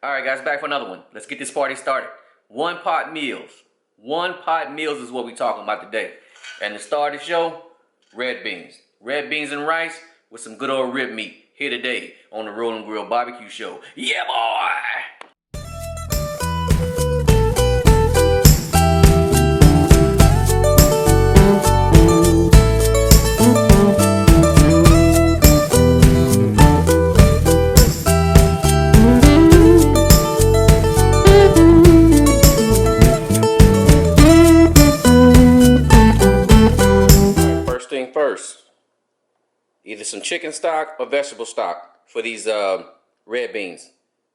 All right, guys, back for another one. Let's get this party started. One pot meals. One pot meals is what we're talking about today. And to start the show, red beans. Red beans and rice with some good old rib meat. Here today on the Roll and Grill Barbecue Show. Yeah, boy! First, either some chicken stock or vegetable stock for these red beans.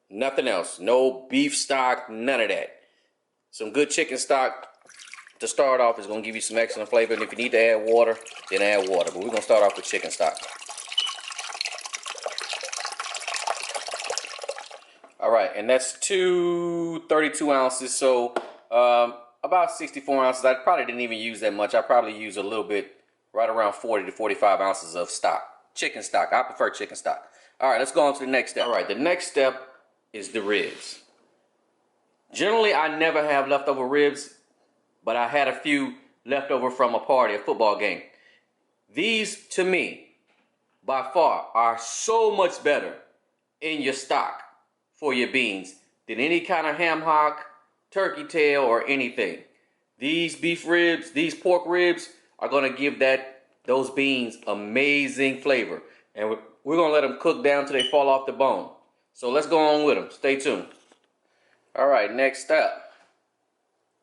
Nothing else. No beef stock, none of that. Some good chicken stock to start off is going to give you some excellent flavor. And if you need to add water, then add water. But we're going to start off with chicken stock. All right, and that's 32 ounces. So about 64 ounces. I probably didn't even use that much. I probably used a little bit. Right around 40 to 45 ounces of stock. Chicken stock. I prefer chicken stock. All right, let's go on to the next step. All right, the next step is the ribs. Generally, I never have leftover ribs, but I had a few leftover from a party, a football game. These, to me, by far, are so much better in your stock for your beans than any kind of ham hock, turkey tail, or anything. These beef ribs, these pork ribs, are going to give those beans amazing flavor. And we're going to let them cook down till they fall off the bone. So let's go on with them. Stay tuned. All right, next up,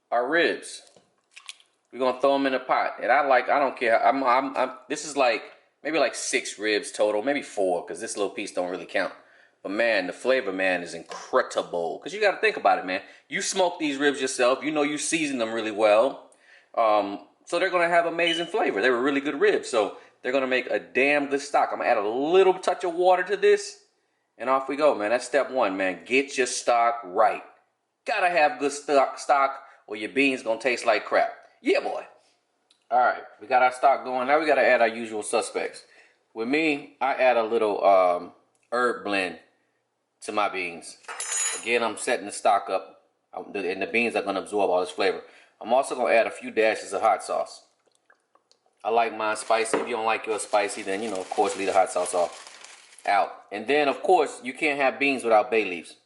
our ribs. We're going to throw them in a pot. And I don't care. This is maybe 6 ribs total, maybe 4, because this little piece don't really count. But man, the flavor, man, is incredible. Because you got to think about it, man. You smoke these ribs yourself. You know you season them really well. So they're going to have amazing flavor. They were really good ribs. So they're going to make a damn good stock. I'm going to add a little touch of water to this. And off we go, man. That's step 1, man. Get your stock right. Got to have good stock or your beans going to taste like crap. Yeah, boy. All right. We got our stock going. Now we got to add our usual suspects. With me, I add a little herb blend to my beans. Again, I'm setting the stock up. And the beans are going to absorb all this flavor. I'm also going to add a few dashes of hot sauce. I like mine spicy. If you don't like yours spicy, then, of course, leave the hot sauce out. And then, of course, you can't have beans without bay leaves.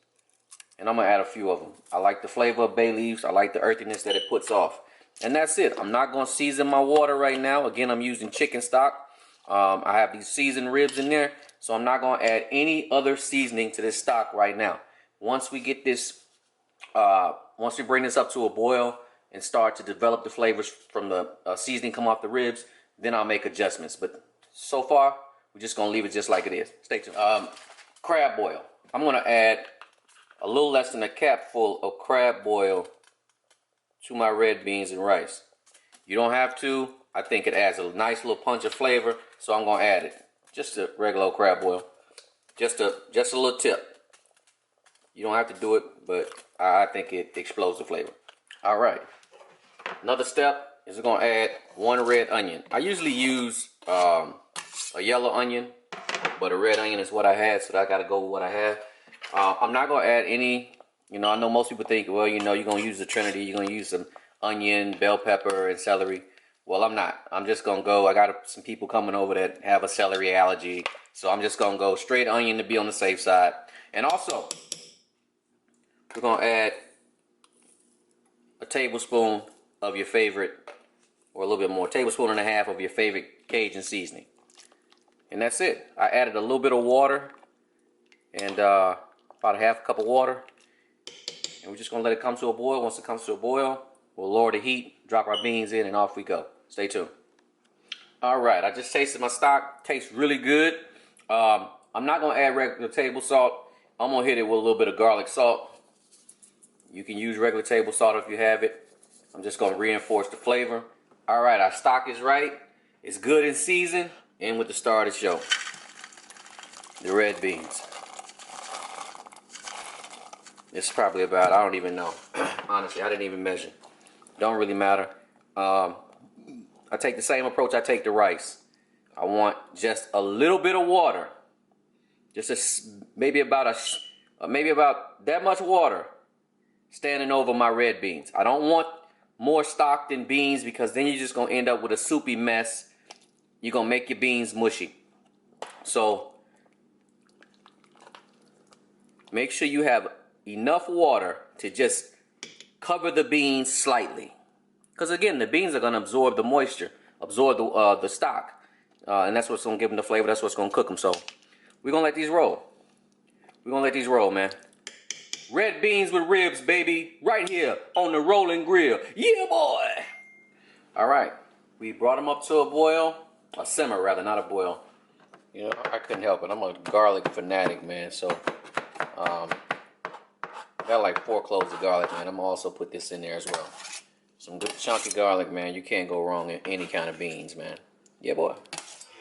And I'm going to add a few of them. I like the flavor of bay leaves. I like the earthiness that it puts off. And that's it. I'm not going to season my water right now. Again, I'm using chicken stock. I have these seasoned ribs in there. So I'm not going to add any other seasoning to this stock right now. Once we get this, once we bring this up to a boil, and start to develop the flavors from the seasoning come off the ribs, then I'll make adjustments. But so far, we're just going to leave it just like it is. Stay tuned. Crab boil. I'm going to add a little less than a capful of crab boil to my red beans and rice. You don't have to. I think it adds a nice little punch of flavor, so I'm going to add it. Just a regular old crab boil. Just a little tip. You don't have to do it, but I think it explodes the flavor. All right. Another step is we're going to add 1 red onion. I usually use a yellow onion, but a red onion is what I had, so I got to go with what I have. I'm not going to add any, I know most people think, well, you're going to use the Trinity. You're going to use some onion, bell pepper, and celery. Well, I'm not. I'm just going to go. I got some people coming over that have a celery allergy, so I'm just going to go straight onion to be on the safe side. And also, we're going to add a tablespoon of your favorite, or a little bit more, tablespoon and a half of your favorite Cajun seasoning. And that's it. I added a little bit of water, and about a half cup of water. And we're just going to let it come to a boil. Once it comes to a boil, we'll lower the heat, drop our beans in, and off we go. Stay tuned. All right, I just tasted my stock. Tastes really good. I'm not going to add regular table salt. I'm going to hit it with a little bit of garlic salt. You can use regular table salt if you have it. I'm just going to reinforce the flavor. All right, our stock is right. It's good in season. And with the star of the show, the red beans. It's probably about, I don't even know. Honestly, I didn't even measure. Don't really matter. I take the same approach I take to rice. I want just a little bit of water. Just maybe about maybe about that much water standing over my red beans. I don't want more stock than beans because then you're just going to end up with a soupy mess. You're going to make your beans mushy. So make sure you have enough water to just cover the beans slightly. Because again, the beans are going to absorb the moisture, absorb the stock. And that's what's going to give them the flavor. That's what's going to cook them. So we're going to let these roll. We're going to let these roll, man. Red beans with ribs, baby. Right here on the rolling grill. Yeah, boy. All right. We brought them up to a boil. A simmer, rather, not a boil. You know, I couldn't help it. I'm a garlic fanatic, man. So, got like 4 cloves of garlic, man. I'm gonna also put this in there as well. Some good chunky garlic, man. You can't go wrong in any kind of beans, man. Yeah, boy.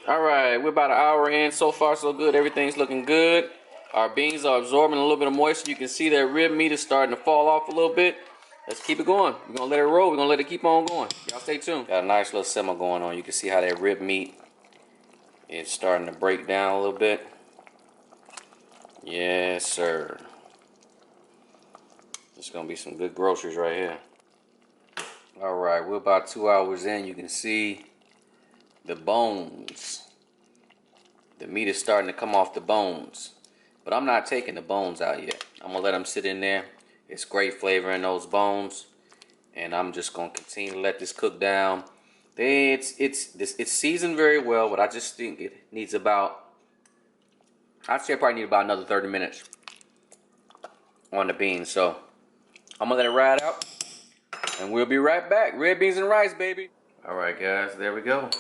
All right, we're about an hour in. So far, so good. Everything's looking good. Our beans are absorbing a little bit of moisture. You can see that rib meat is starting to fall off a little bit. Let's keep it going. We're gonna let it roll. We're gonna let it keep on going. Y'all stay tuned. Got a nice little simmer going on. You can see how that rib meat is starting to break down a little bit. Yes, sir. It's gonna be some good groceries right here. All right, we're about 2 hours in. You can see the bones. The meat is starting to come off the bones. But I'm not taking the bones out yet. I'm gonna let them sit in there. It's great flavor in those bones. And I'm just gonna continue to let this cook down. It's seasoned very well, but I just think it needs about, I'd say I probably need about another 30 minutes on the beans. So I'm gonna let it ride out and we'll be right back. Red beans and rice, baby. All right, guys, there we go.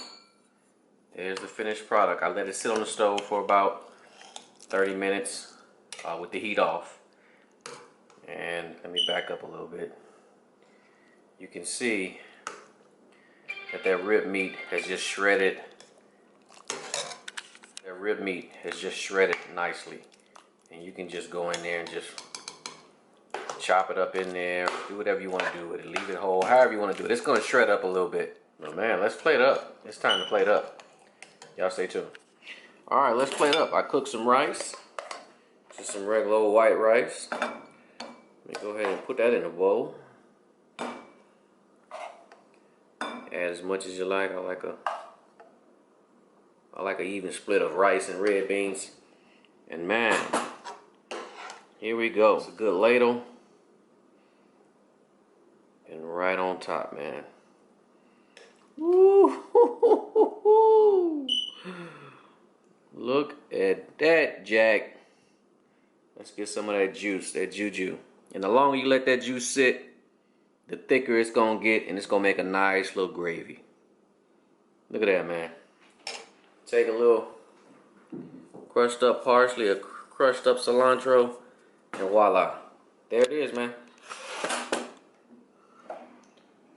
There's the finished product. I let it sit on the stove for about 30 minutes with the heat off. And let me back up a little bit. You can see that rib meat has just shredded. That rib meat has just shredded nicely. And you can just go in there and just chop it up in there. Do whatever you want to do with it. Leave it whole, however you want to do it. It's going to shred up a little bit. But man, let's plate up. It's time to plate up. Y'all stay tuned. All right, let's plate up. I cooked some rice. Just some regular old white rice. Let me go ahead and put that in a bowl. Add as much as you like. I like an even split of rice and red beans. And man, here we go. It's a good ladle. And right on top, man. Woo! Look at that, Jack. Let's get some of that juice, that juju. And the longer you let that juice sit, the thicker it's gonna get, and it's gonna make a nice little gravy. Look at that, man. Take a little crushed up parsley, a crushed up cilantro, and voila. There it is, man.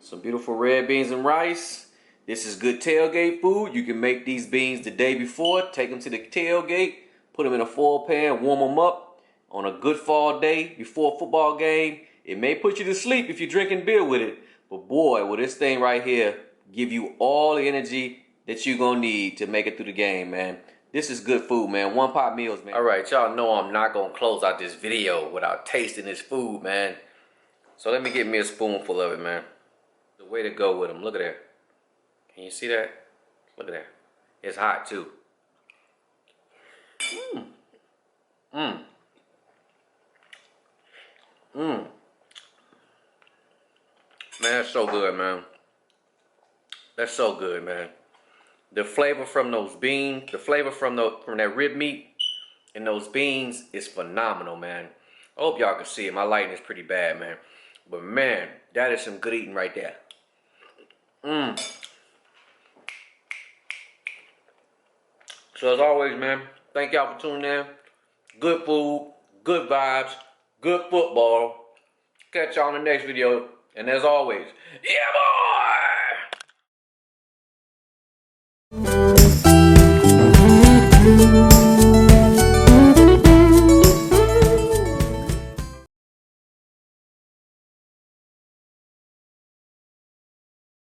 Some beautiful red beans and rice. This is good tailgate food. You can make these beans the day before, take them to the tailgate, put them in a foil pan, warm them up on a good fall day before a football game. It may put you to sleep if you're drinking beer with it, but boy, will this thing right here give you all the energy that you're gonna need to make it through the game, man. This is good food, man. One pot meals, man. All right, y'all know I'm not gonna close out this video without tasting this food, man. So let me get me a spoonful of it, man. The way to go with them. Look at that. Can you see that? Look at that. It's hot too. Man, that's so good, man. That's so good, man. The flavor from those beans, the flavor from that rib meat and those beans is phenomenal, man. I hope y'all can see it. My lighting is pretty bad, man. But man, that is some good eating right there. So as always, man, thank y'all for tuning in. Good food, good vibes, good football. Catch y'all in the next video. And as always, yeah, boy!